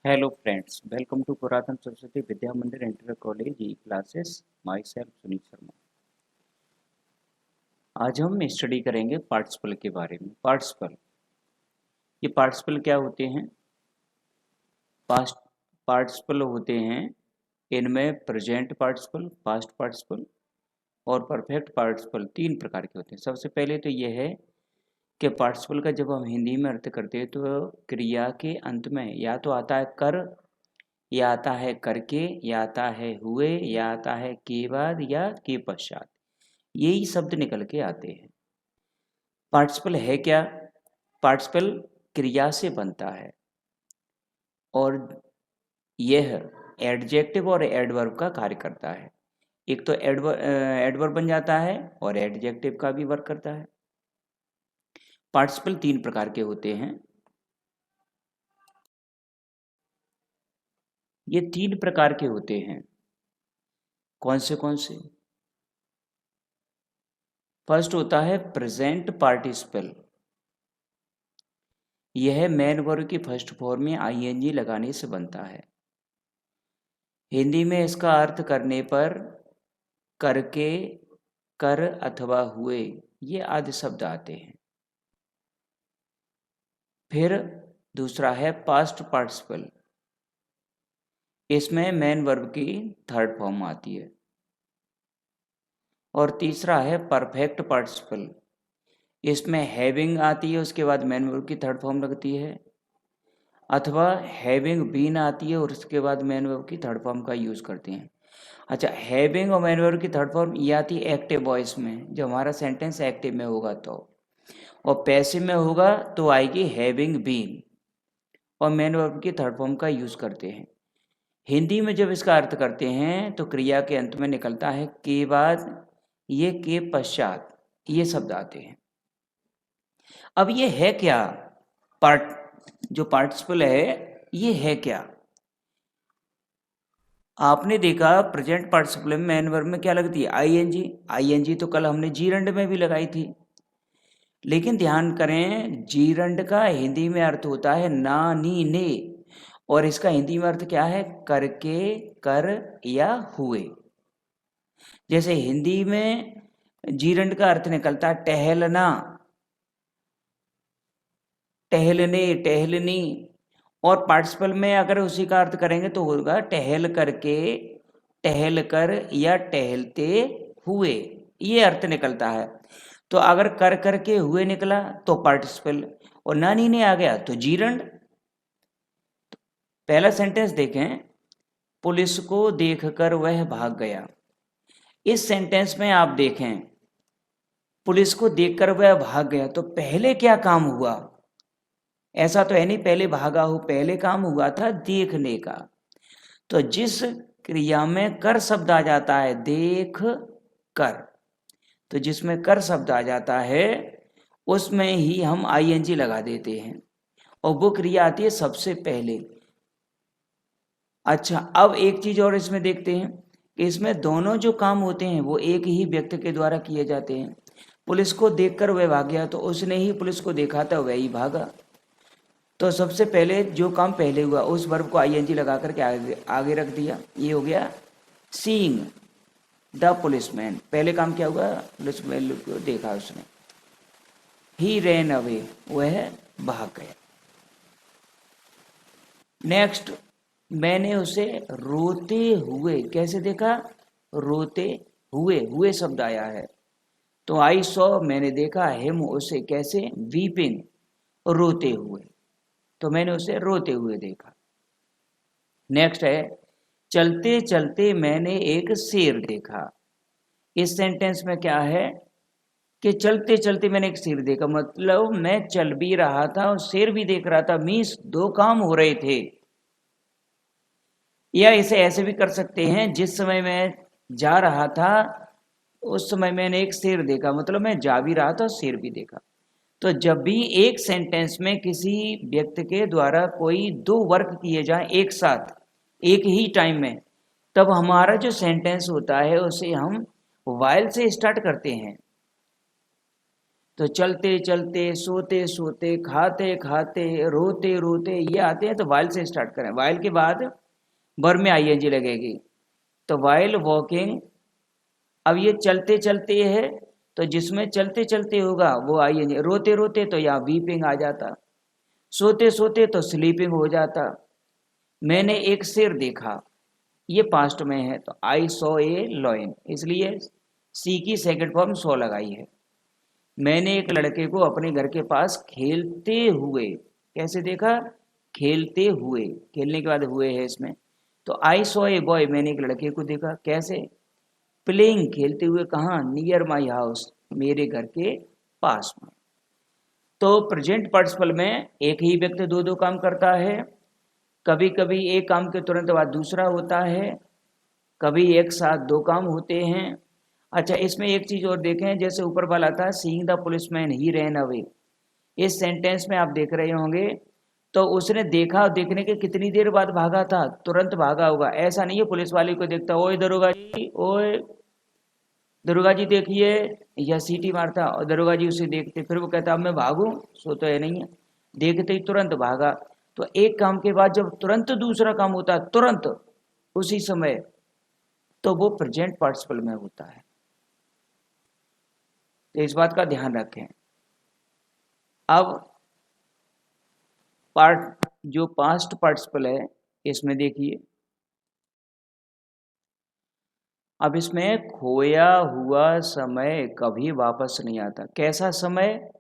Hello friends, welcome to Purathan Saraswati Vidya Mandir Inter College classes. Myself Sunil Sharma. आज हम study करेंगे participle के बारे में। पार्टिसिपल, ये पार्टिसिपल क्या होते हैं? पास्ट पार्टिसिपल होते हैं, इनमें प्रेजेंट पार्टिसिपल, पास्ट पार्टिसिपल और परफेक्ट पार्टिसिपल तीन प्रकार के होते हैं। सबसे पहले तो ये है कि पार्टिसिपल का जब हम हिंदी में अर्थ करते हैं तो क्रिया के अंत में या तो आता है कर, या आता है करके, या आता है हुए, या आता है के बाद या के पश्चात, यही शब्द निकल के आते हैं। पार्टिसिपल है क्या? पार्टिसिपल क्रिया से बनता है और यह एडजेक्टिव और एडवर्ब का कार्य करता है। एक तो एडवर्ब बन जाता है और एडजेक्टिव का भी वर्क करता है। पार्टिसिपल तीन प्रकार के होते हैं। ये तीन प्रकार के होते हैं। कौन से? फर्स्ट होता है प्रेजेंट पार्टिसिपल। यह मेन वर्ब की फर्स्ट फॉर्म में आईएनजी लगाने से बनता है। हिंदी में इसका अर्थ करने पर करके, कर अथवा हुए, ये आदि शब्द आते हैं। फिर दूसरा है पास्ट पार्टिसिपल। इसमें मेन वर्ब की थर्ड फॉर्म आती है। और तीसरा है परफेक्ट पार्टिसिपल। इसमें हैविंग आती है, उसके बाद मेन वर्ब की थर्ड फॉर्म लगती है, अथवा हैविंग बीन आती है और उसके बाद मेन वर्ब की थर्ड फॉर्म का यूज़ करते हैं। अच्छा, हैविंग और मेन वर्ब की थर्ड फॉर्म ये आती है एक्टिव वॉइस में, जब हमारा सेंटेंस एक्टिव में होगा तो, और पैसिव में होगा तो आएगी हैविंग बीन और मेन वर्ब की थर्ड फॉर्म का यूज़ करते हैं। हिंदी में जब इसका अर्थ करते हैं तो क्रिया के अंत में निकलता है के बाद, ये के पश्चात, ये शब्द आते हैं। अब ये है क्या? जो पार्टिसिपल है ये है क्या? आपने देखा प्रेजेंट पार्टिसिपल में मेन वर्ब में क्या लगती है? आईएनजी। आईएनजी तो कल हमने जीरंड में भी लगाई थी। लेकिन ध्यान करें, जीरंड का हिंदी में अर्थ होता है ना, नी, ने, और इसका हिंदी में अर्थ क्या है? करके, कर या हुए। जैसे हिंदी में जीरंड का अर्थ निकलता है टहलना, टहलने, टहलनी, और पार्टिसिपल में अगर उसी का अर्थ करेंगे तो होगा टहल करके, टहल कर या टहलते हुए, ये अर्थ निकलता है। तो अगर कर करके हुए निकला तो पार्टिसिपल, और नानी ने आ गया तो जीरंड। पहला सेंटेंस देखें, पुलिस को देखकर वह भाग गया। इस सेंटेंस में आप देखें, पुलिस को देखकर वह भाग गया, तो पहले क्या काम हुआ? ऐसा तो है नहीं पहले भागा हो, पहले काम हुआ था देखने का। तो जिस क्रिया में कर शब्द आ जाता है, देख कर, तो जिसमें कर शब्द आ जाता है उसमें ही हम आईएनजी लगा देते हैं और वो क्रिया आती है सबसे पहले। अच्छा, अब एक चीज और इसमें देखते हैं कि इसमें दोनों जो काम होते हैं वो एक ही व्यक्ति के द्वारा किए जाते हैं। पुलिस को देखकर वह भाग गया, तो उसने ही पुलिस को देखा था, वह ही भागा। तो सबसे पहले जो काम पहले हुआ उस वर्ब को आईएनजी लगा करके आगे रख दिया, ये हो गया सीइंग द पुलिसमैन। पहले काम क्या हुआ? पुलिसमैन को देखा उसने। ही रैन अवे, वह भाग गया। नेक्स्ट, मैंने उसे रोते हुए, कैसे देखा? रोते हुए, हुए शब्द आया है। तो आई सॉ, मैंने देखा, हिम, उसे, कैसे? वीपिंग, रोते हुए, तो मैंने उसे रोते हुए देखा। नेक्स्ट है, चलते चलते मैंने एक शेर देखा। इस सेंटेंस में क्या है कि चलते चलते मैंने एक शेर देखा, मतलब मैं चल भी रहा था और शेर भी देख रहा था, मीन्स दो काम हो रहे थे। या इसे ऐसे भी कर सकते हैं, जिस समय मैं जा रहा था उस समय मैंने एक शेर देखा, मतलब मैं जा भी रहा था और शेर भी देखा। तो जब भी एक सेंटेंस में किसी व्यक्ति के द्वारा कोई दो वर्क किए जाएं एक साथ एक ही टाइम में, तब हमारा जो सेंटेंस होता है उसे हम वाइल से स्टार्ट करते हैं। तो चलते चलते, सोते सोते, खाते खाते, रोते रोते, ये आते हैं। तो वाइल से स्टार्ट करें। वाइल के बाद वर्ब में आईएनजी लगेगी। तो वाइल वॉकिंग, अब ये चलते चलते है, तो जिसमें चलते चलते होगा वो आईएनजी। रोते रोते तो यहाँ वीपिंग आ जाता, सोते सोते तो स्लीपिंग हो जाता। मैंने एक शेर देखा, ये पास्ट में है, तो आई सॉ ए लॉयन, इसलिए सी की सेकंड फॉर्म सो लगाई है। मैंने एक लड़के को अपने घर के पास खेलते हुए, कैसे देखा? खेलते हुए, खेलने के बाद हुए है इसमें। तो आई सॉ ए बॉय, मैंने एक लड़के को देखा, कैसे? प्लेइंग, खेलते हुए, कहाँ? नियर माई हाउस, मेरे घर के पास में। तो प्रेजेंट पार्टिसिपल में एक ही व्यक्ति दो दो काम करता है, कभी कभी एक काम के तुरंत बाद दूसरा होता है, कभी एक साथ दो काम होते हैं। अच्छा, इसमें एक चीज और देखें, जैसे ऊपर वाला था seeing the policeman he ran away, इस सेंटेंस में आप देख रहे होंगे, तो उसने देखा, देखने के कितनी देर बाद भागा था? तुरंत भागा होगा। ऐसा नहीं है पुलिस वाले को देखता, ओए दरोगा जी, ओए दरोगा जी देखिए, या सीटी मारता और दरोगा जी उसे देखते, फिर वो कहता अब मैं भागूं, सो तो है नहीं है, देखते ही तुरंत भागा। तो एक काम के बाद जब तुरंत दूसरा काम होता है, तुरंत उसी समय, तो वो प्रेजेंट पार्टिसिपल में होता है। तो इस बात का ध्यान रखें। अब पार्ट जो पास्ट पार्टिसिपल है, इसमें देखिए, अब इसमें खोया हुआ समय कभी वापस नहीं आता। कैसा समय?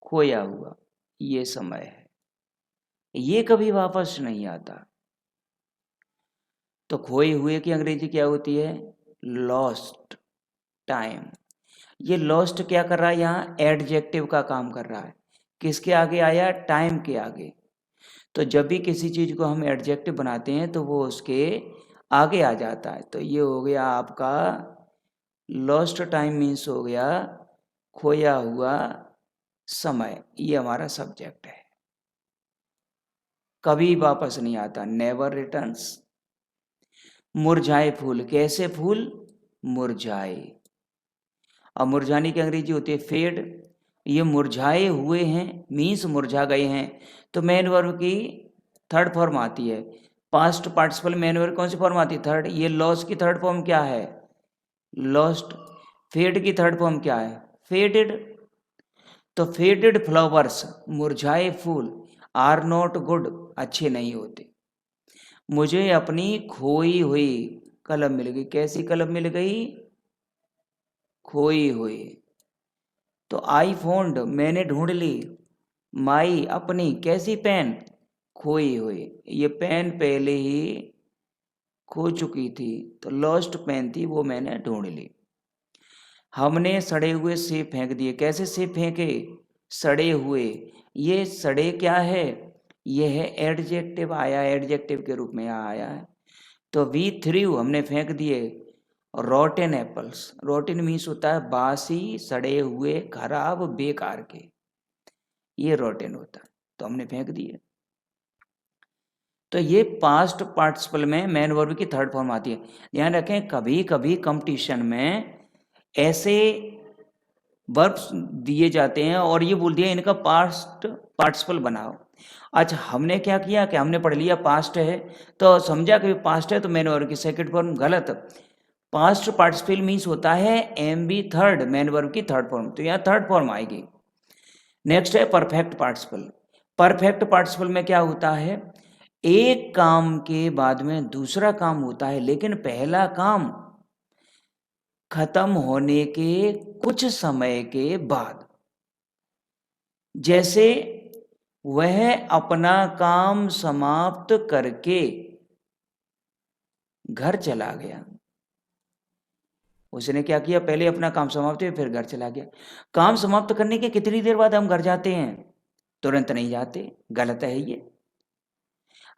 खोया हुआ, ये समय है, ये कभी वापस नहीं आता। तो खोए हुए की अंग्रेजी क्या होती है? Lost time. ये लॉस्ट क्या कर रहा है? यहाँ एडजेक्टिव का काम कर रहा है। किसके आगे आया? टाइम के आगे। तो जब भी किसी चीज को हम एडजेक्टिव बनाते हैं तो वो उसके आगे आ जाता है। तो ये हो गया आपका लॉस्ट टाइम, मीन्स हो गया खोया हुआ समय, ये हमारा सब्जेक्ट है। कभी वापस नहीं आता, नेवर रिटर्न्स। मुरझाए फूल, कैसे फूल? मुरझाए। अब मुरझाने की अंग्रेजी होती है फेड। ये मुरझाए हुए हैं, मीन्स मुरझा गए हैं। तो मेन वर्ब की थर्ड फॉर्म आती है। पास्ट पार्टिसिपल मेन वर्ब कौन सी फॉर्म आती है? थर्ड। ये लॉस की थर्ड फॉर्म क्या है? लॉस्ट। फेड की थर्ड फॉर्म क्या है? फेडेड। तो फेडेड फ्लावर्स, मुरझाए फूल, आर नॉट गुड, अच्छे नहीं होते। मुझे अपनी खोई हुई कलम मिल गई। कैसी कलम मिल गई? खोई हुई। तो आई फोन्ड, मैंने ढूंढ ली। माई, अपनी, कैसी पेन? खोई हुई। ये पेन पहले ही खो चुकी थी, तो लॉस्ट पेन थी, वो मैंने ढूंढ ली। हमने सड़े हुए सेब फेंक दिए। कैसे सेब फेंके? सड़े हुए। ये सड़े क्या है? ये है एडजेक्टिव, आया एडजेक्टिव के रूप में यहाँ आया है। तो वी थ्रू, हमने फेंक दिए रॉटेन एप्पल्स। रॉटेन मीन्स होता है बासी, सड़े हुए, खराब, बेकार के, ये रॉटेन होता है। तो हमने फेंक दिए। तो ये पास्ट पार्टिसिपल में मेन वर्ब की थर्ड फॉर्म आती है। ध्यान रखें, कभी कभी कंपटीशन में ऐसे वर्ब्स दिए जाते हैं और ये बोल दिया इनका पास्ट पार्टिसिपल बनाओ। अच्छा, हमने क्या किया कि हमने पढ़ लिया पास्ट है, तो समझा कि पास्ट है, तो मेन वर्ब की सेकंड फॉर्म गलत। पास्ट पार्टिसिपल मीन्स होता है M B third, main verb की थर्ड फॉर्म, तो यहाँ थर्ड फॉर्म आएगी। नेक्स्ट है परफेक्ट पार्टिसिपल। परफेक्ट पार्टिसिपल में क्या होता है? एक काम के बाद में दूसरा काम होता है, लेकिन पहला काम खत्म होने के कुछ समय के बाद। जैसे वह अपना काम समाप्त करके घर चला गया। उसने क्या किया? पहले अपना काम समाप्त किया, फिर घर चला गया। काम समाप्त करने के कितनी देर बाद हम घर जाते हैं? तुरंत नहीं जाते, गलत है ये।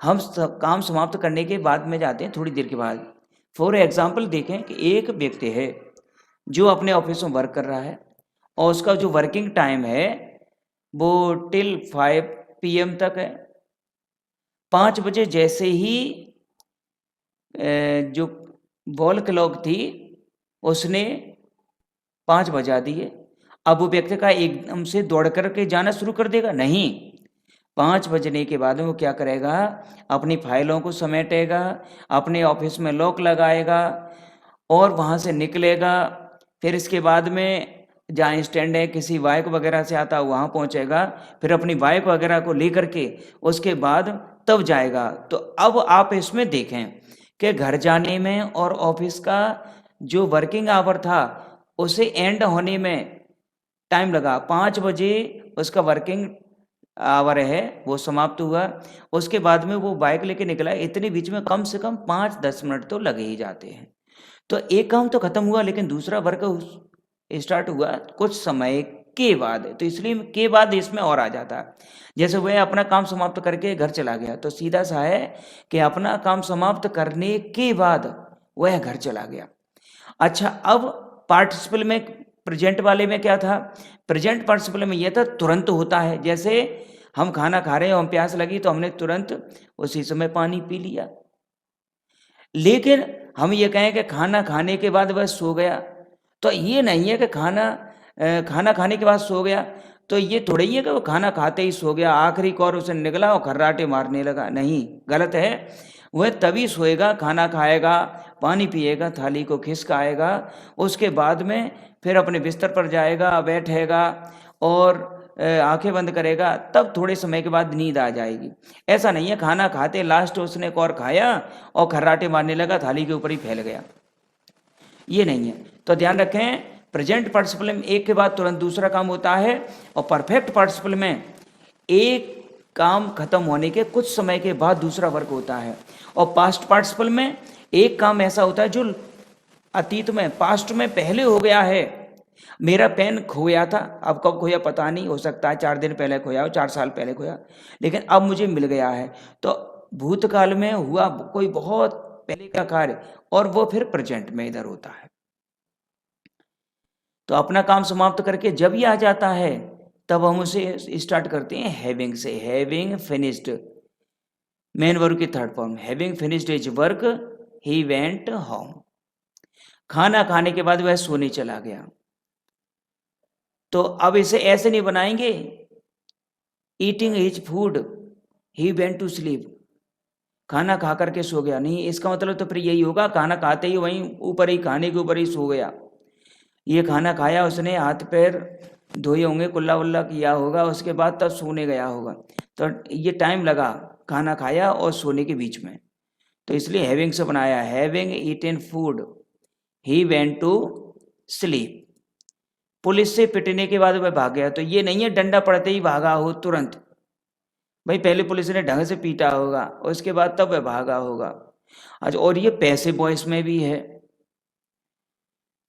हम काम समाप्त करने के बाद में जाते हैं थोड़ी देर के बाद। फॉर एग्जाम्पल देखें कि एक व्यक्ति है जो अपने ऑफिस में वर्क कर रहा है और उसका जो वर्किंग टाइम है वो टिल 5 PM तक है। 5 बजे जैसे ही जो वॉल क्लॉक थी उसने 5 बजा दिए। अब वो व्यक्ति का एकदम से दौड़ करके जाना शुरू कर देगा? नहीं। 5 बजने के बाद वो क्या करेगा? अपनी फाइलों को समेटेगा, अपने ऑफिस में लॉक लगाएगा और वहाँ से निकलेगा। फिर इसके बाद में जहाँ स्टैंड है, किसी बाइक वगैरह से आता वहाँ पहुँचेगा, फिर अपनी बाइक वगैरह को लेकर के उसके बाद तब जाएगा। तो अब आप इसमें देखें कि घर जाने में और ऑफिस का जो वर्किंग आवर था उसे एंड होने में टाइम लगा। 5 बजे उसका वर्किंग आवर है वो समाप्त हुआ, उसके बाद में वो बाइक लेके निकला। इतने बीच में कम से कम 5-10 मिनट तो लगे ही जाते हैं। तो एक काम तो खत्म हुआ, लेकिन दूसरा वर्क स्टार्ट हुआ कुछ समय के बाद। तो इसलिए के बाद इसमें और आ जाता है। जैसे वह अपना काम समाप्त करके घर चला गया, तो सीधा सा है कि अपना काम समाप्त करने के बाद वह घर चला गया। अच्छा, अब पार्टिसिपल में, प्रेजेंट वाले में क्या था? प्रेजेंट पार्टिसिपल में यह था तुरंत होता है। जैसे हम खाना खा रहे हैं, हम प्यास लगी तो हमने तुरंत उसी समय पानी पी लिया। लेकिन हम ये कहें कि खाना खाने के बाद वह सो गया, तो ये नहीं है कि खाना खाने के बाद सो गया, तो ये थोड़ा ही है कि वो खाना खाते ही सो गया, आखिरी कौर उसे निकला और खर्राटे मारने लगा। नहीं, गलत है। वह तभी सोएगा, खाना खाएगा, पानी पिएगा, थाली को खिसकाएगा, उसके बाद में फिर अपने बिस्तर पर जाएगा, बैठेगा और आंखें बंद करेगा, तब थोड़े समय के बाद नींद आ जाएगी। ऐसा नहीं है खाना खाते लास्ट उसने एक और खाया और खर्राटे मारने लगा, थाली के ऊपर ही फैल गया, ये नहीं है। तो ध्यान रखें, प्रेजेंट पार्टिसिपल में एक के बाद तुरंत दूसरा काम होता है, और परफेक्ट पार्टिसिपल में एक काम खत्म होने के कुछ समय के बाद दूसरा वर्क होता है। और पास्ट पार्टिसिपल में एक काम ऐसा होता है जो अतीत में, पास्ट में पहले हो गया है। मेरा पेन खोया था, अब कब खोया पता नहीं, हो सकता है 4 दिन पहले खोया हो, 4 साल पहले खोया, लेकिन अब मुझे मिल गया है। तो भूतकाल में हुआ कोई बहुत पहले का कार्य, और वो फिर प्रेजेंट में इधर होता है। तो अपना काम समाप्त करके जब ये आ जाता है, तब हम उसे स्टार्ट करते हैं हैविंग से। हैविंग फिनिश्ड, मेन वर्ब की third form, having finished his work he went home. खाना खाने के बाद वह सोने चला गया। तो अब इसे ऐसे नहीं बनाएंगे, eating his food he went to sleep, खाना खा करके सो गया। नहीं, इसका मतलब तो फिर यही होगा, खाना खाते ही वहीं ऊपर ही, खाने के ऊपर ही सो गया। ये खाना खाया उसने, हाथ पैर धोए होंगे, कुल्ला वुल्ला किया होगा, उसके बाद तब सोने गया होगा। तो ये टाइम लगा खाना खाया और सोने के बीच में, तो इसलिए हैविंग से बनाया। Having eaten food he went to sleep. Police से पिटने के बाद वह भाग गया। तो ये नहीं है डंडा पड़ते ही भागा हो तुरंत, भाई पहले पुलिस ने ढंग से पीटा होगा, उसके बाद तब वह भागा होगा। अच्छा, और ये पैसिव वॉइस में भी है।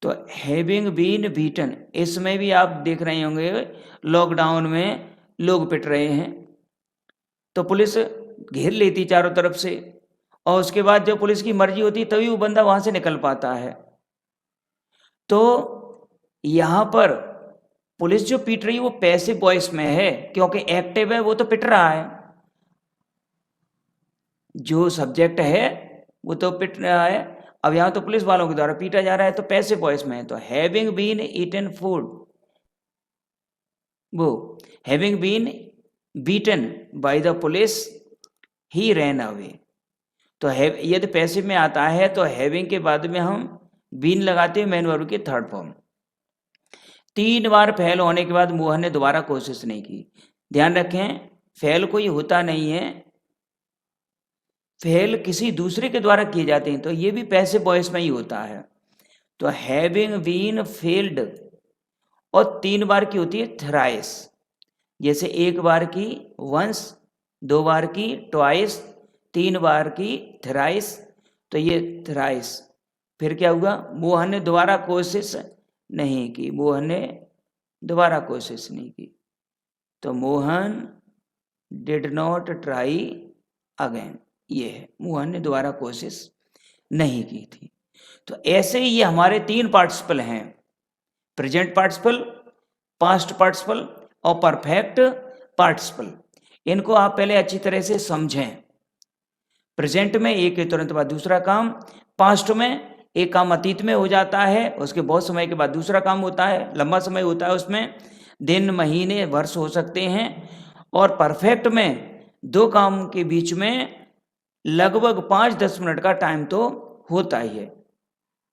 तो हैविंग बीन बीटन, इसमें भी आप देख रहे होंगे लॉकडाउन में लोग पिट रहे हैं, तो पुलिस घेर लेती चारों तरफ से, और उसके बाद जब पुलिस की मर्जी होती तभी वो बंदा वहां से निकल पाता है। तो यहां पर पुलिस जो पीट रही है वो पैसिव वॉइस में है, क्योंकि एक्टिव है वो तो पिट रहा है, जो सब्जेक्ट है वो तो पिट रहा है। अब यहां तो पुलिस वालों के द्वारा पीटा जा रहा है, तो पैसिव वॉइस में है। तो हैविंग बीन ईटन फूड, वो having been beaten by the police he ran away. तो यदि पैसिव में आता है तो हैविंग के बाद में हम बीन लगाते हैं, मेन वर्ब की थर्ड फॉर्म। 3 बार फेल होने के बाद मोहन ने दोबारा कोशिश नहीं की। ध्यान रखें, फेल कोई होता नहीं है, फेल किसी दूसरे के द्वारा किए जाते हैं, तो ये भी पैसिव वॉइस में ही होता है। तो हैविंग बीन फेल्ड, और 3 बार की होती है थ्राइस, जैसे 1 बार की वंस, 2 बार की ट्वाइस, 3 बार की थ्राइस। तो ये थ्राइस, फिर क्या हुआ? मोहन ने दोबारा कोशिश नहीं की, मोहन ने दोबारा कोशिश नहीं की। तो Mohan did not try again, ये है, मोहन ने दोबारा कोशिश नहीं की थी। तो ऐसे ही ये हमारे 3 पार्टिसिपल हैं, प्रेजेंट पार्टिसिपल, पास्ट पार्टिसिपल और परफेक्ट पार्टिसिपल। इनको आप पहले अच्छी तरह से समझें। प्रेजेंट में एक के तुरंत बाद दूसरा काम, पास्ट में एक काम अतीत में हो जाता है, उसके बहुत समय के बाद दूसरा काम होता है, लंबा समय होता है, उसमें दिन महीने वर्ष हो सकते हैं। और परफेक्ट में दो काम के बीच में लगभग 5-10 मिनट का टाइम तो होता ही है।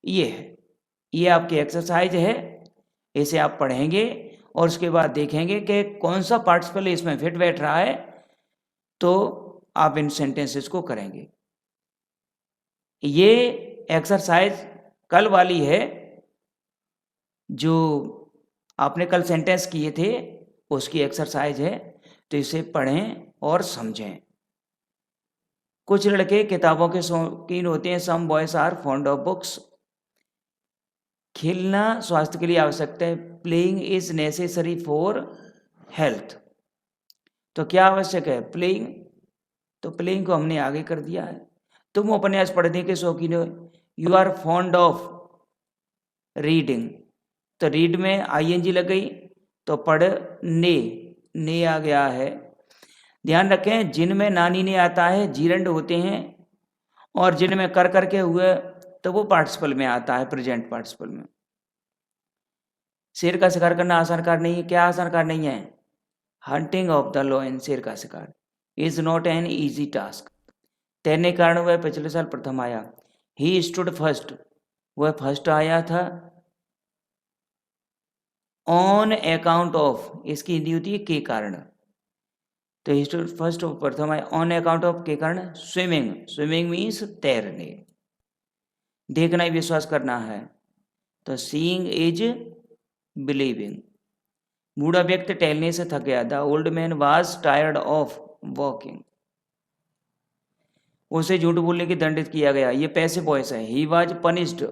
ये आपकी एक्सरसाइज है, इसे आप पढ़ेंगे और उसके बाद देखेंगे कि कौन सा पार्टिसिपल इसमें फिट बैठ रहा है, तो आप इन सेंटेंसेस को करेंगे। ये एक्सरसाइज कल वाली है, जो आपने कल सेंटेंस किए थे उसकी एक्सरसाइज है, तो इसे पढ़ें और समझें। कुछ लड़के किताबों के शौकीन होते हैं, some boys are fond of books. खेलना स्वास्थ्य के लिए आवश्यक है, playing is necessary for health. तो क्या आवश्यक है? प्लेइंग। तो प्लेइंग को हमने आगे कर दिया है। तुम उपन्यास पढ़ने के शौकीन हो, you are fond of reading. तो रीड में आईएनजी लग गई, तो ने आ गया है। ध्यान रखें, जिनमें नानी ने आता है जीरंड होते हैं, और जिनमें कर करके हुए तो वो पार्टिसिपल में आता है, प्रेजेंट पार्टिसिपल में। शेर का शिकार करना आसान कार्य नहीं है। क्या आसान कार्य नहीं है? हंटिंग ऑफ द लॉयन, शेर का शिकार, is not an easy task. तैरने के कारण वह पिछले साल प्रथम आया। ही स्टूड फर्स्ट, वह फर्स्ट आया था। ऑन अकाउंट ऑफ, इसकी हिंदी होती है के कारण। तो ही स्टूड फर्स्ट प्रथम आया ऑन अकाउंट ऑफ के कारण। स्विमिंग, स्विमिंग मीन्स तैरने। देखना ही विश्वास करना है, तो सीइंग इज बिलीविंग। बूढ़ा व्यक्ति टहलने से थक गया, the old man was tired of walking. उसे झूठ बोलने की दंडित किया गया, ये पैसे वॉइस है। He was punished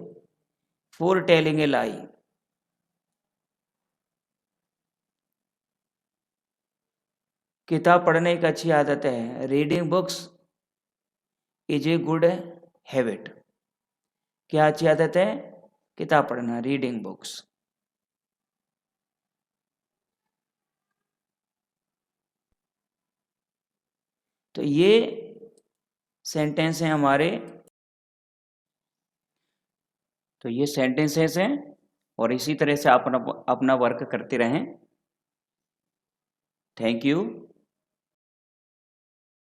for telling a lie. किताब पढ़ने एक अच्छी आदत है, reading books is a good habit. क्या अच्छी आदत है? किताब पढ़ना, रीडिंग बुक्स। तो ये सेंटेंस हैं हमारे, तो ये सेंटेंसेस हैं, और इसी तरह से आप अपना वर्क करते रहें। Thank you.